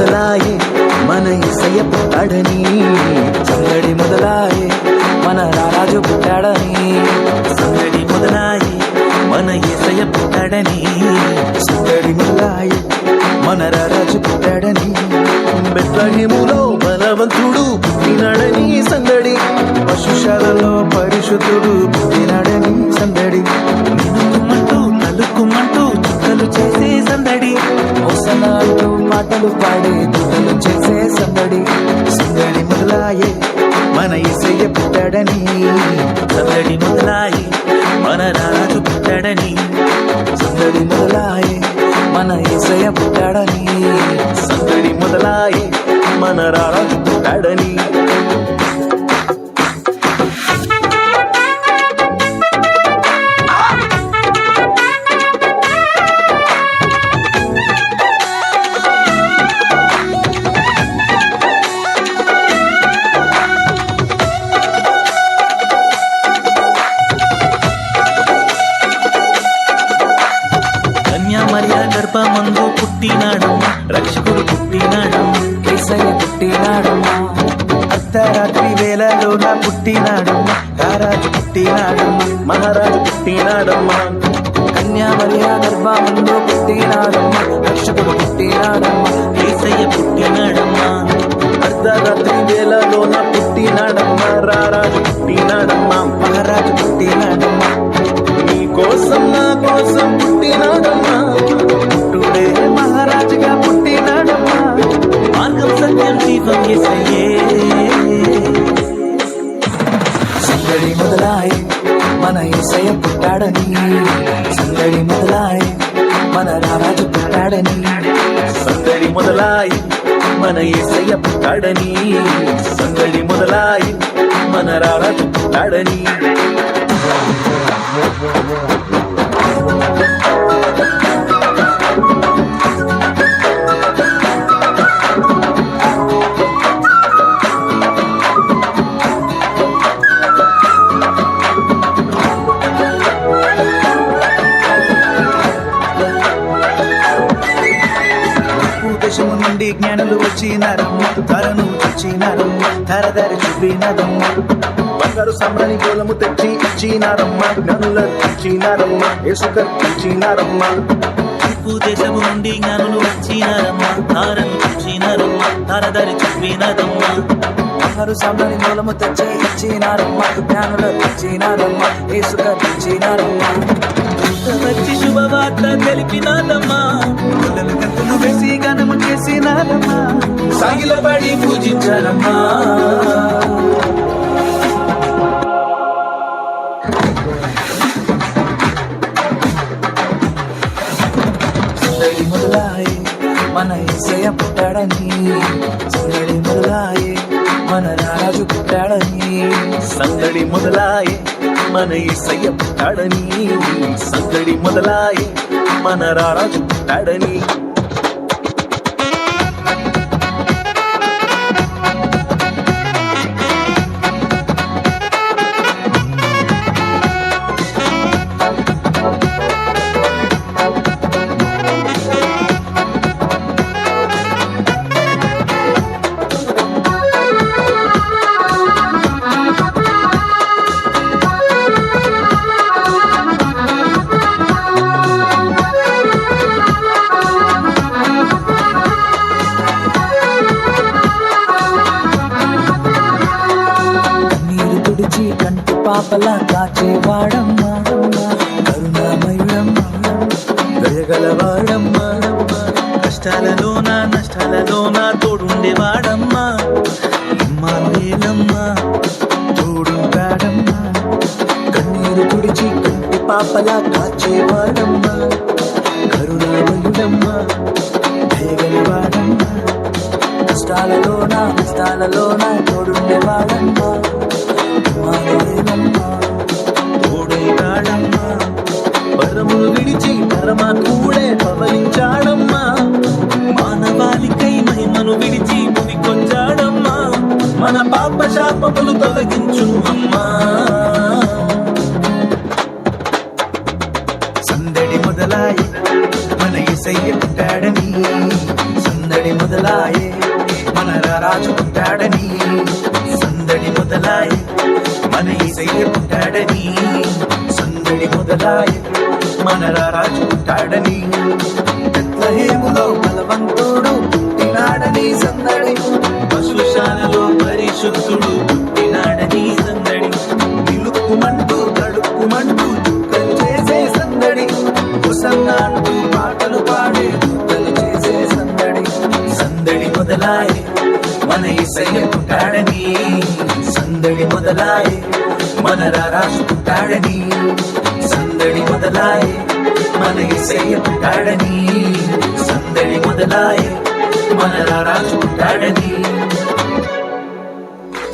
మొదలాయే మన యేసయ్య పుట్టాడని, సందడి మొదలాయే మన రారాజు పుట్టాడని, సందడి మొదలాయే మన యేసయ్య పుట్టాడని, సందడి మొదలాయే మన రారాజు పుట్టాడని, బెత్లెహేములో బలవంతుడు పుట్టినాడని సందడి, పశుశాలలో పరిశుద్ధుడు పుట్టినాడని సందడి, మినుకుమంటూ నలుకుమంటూ చుక్కలు చేసే సందడి, హోసన్నా అంటూ పాటలు పాడే దూతలు చేసే సందడి, సందడి మొదలాయే మన యేసయ్య పుట్టాడని, సందడి మొదలాయే మన రాజు పుట్టాడని, సందడి మొదలాయే మన యేసయ్య పుట్టాడని, సందడి మొదలాయే మన రాజు పుట్టాడని. మరియా గర్భమందు పుట్టినాడమ్మ, రక్షకుడు పుట్టినాడమ్మ, యేసయ్య పుట్టినాడమ్మ, అర్ధరాత్రి వేళలోన పుట్టినాడమ్మ, రారాజు పుట్టినాడమ్మ, మహారాజు పుట్టినాడమ్మ, కన్యా మరియా గర్భమందు పుట్టినాడమ్మ, రక్షకుడు పుట్టినాడమ్మ, యేసయ్య పుట్టినాడమ్మ, అర్ధరాత్రి వేళలోన పుట్టినాడమ్మ, రారాజు పుట్టినాడమ్మ, మహారాజు పుట్టినాడమ్మ, నీ కోసం నా కోసం పుట్టినాడమ్మా, పుట్టుడే మహారాజుగా పుట్టినాడమ్మా, మార్గం సత్యం జీవం యేసయ్యే, సందడి మొదలాయే మన యేసయ్య పుట్టాడని, సందడి మొదలాయే మన రారాజు పుట్టాడని, సందడి మొదలాయే మన యేసయ్య పుట్టాడని, సందడి మొదలాయే మన రారాజు పుట్టాడని. దేశము నుండి జ్ఞానులు వచ్చినారమ్మ, ధరను తెచ్చినారమ్మ, ధరధరి చూపినారమ్మ, బంగారు సామ్రాణి గోళము తెచ్చి ఇచ్చినారమ్మ, జ్ఞానుల తెచ్చినారమ్మ, యేసు కర్పించినారమ్మ, దేశము నుండి జ్ఞానులు వచ్చినారమ్మ, ధారను తెచ్చినారమ్మ, ధరధరి చూపినారమ్మ, బంగారు సామ్రాణి గోళము తెచ్చి ఇచ్చినారమ్మ, జ్ఞానుల తెచ్చినారమ్మ, యేసు కర్పించినారమ్మ, వచ్చి శుభవార్త తెలిపినారమ్మా, గంతులు వేసి గానము చేసినారమ్మా, సాగిలపడి పూజించారమ్మా, సందడి మొదలాయే మన యేసయ్య పుట్టాడని, సందడి మొదలాయే మన రారాజు పుట్టాడని, సందడి మొదలాయే మన యేసయ్య పుట్టాడని, సందడి మొదలాయే మన రారాజు పుట్టాడని. కంటి పాపలా కాచేవాడమ్మా, కరుణామయుడమ్మా, దయగలవాడమ్మా, కష్టాలలోనా నష్టాలలోనా తోడుండేవాడమ్మా, ఇమ్మానుయేలమ్మా తోడుంటాడమ్మా, కన్నీరు తుడిచి కంటి పాపలా కాచేవాడమ్మా, కరుణామయుడమ్మా, దయగలవాడమ్మా, కష్టాలలోనా నష్టాలలోనా తోడుండేవాడమ్మా, తోడుంటాడమ్మా, పరములు విడిచి పరమాత్ముడే పవలించాడమ్మా, మానవాళికై మహిమను విడిచి మునికొచ్చాడమ్మా, మన పాప శాపములు తొలగించు అమ్మా. సందడి మొదలాయి మన యేసయ్య పుట్టాడని, సందడి సందడి మొదలాయే మన రారాజు పుట్టాడని సందడి మొదలాయే మన యేసయ్య పుట్టాడని సందడి మొదలాయే మన రారాజు పుట్టాడని బెత్లెహేములో బలవంతుడు పుట్టినాడని సందడి పశుశాలలో పరిశుద్ధుడు పుట్టినాడని సందడి నిలుక్కుమంటూ తడుక్కుమంటూ చుక్కలు చేసే సందడి హోసన్నాంటూ పాటలు పాడే చుక్కలు చేసే సందడి సందడి మొదలాయే మన యేసయ్య పుట్టాడని సందడి మొదలాయే మన రారాజు పుట్టాడని సందడి మొదలాయే మన యేసయ్య పుట్టాడని సందడి మొదలాయే మన రారాజు పుట్టాడని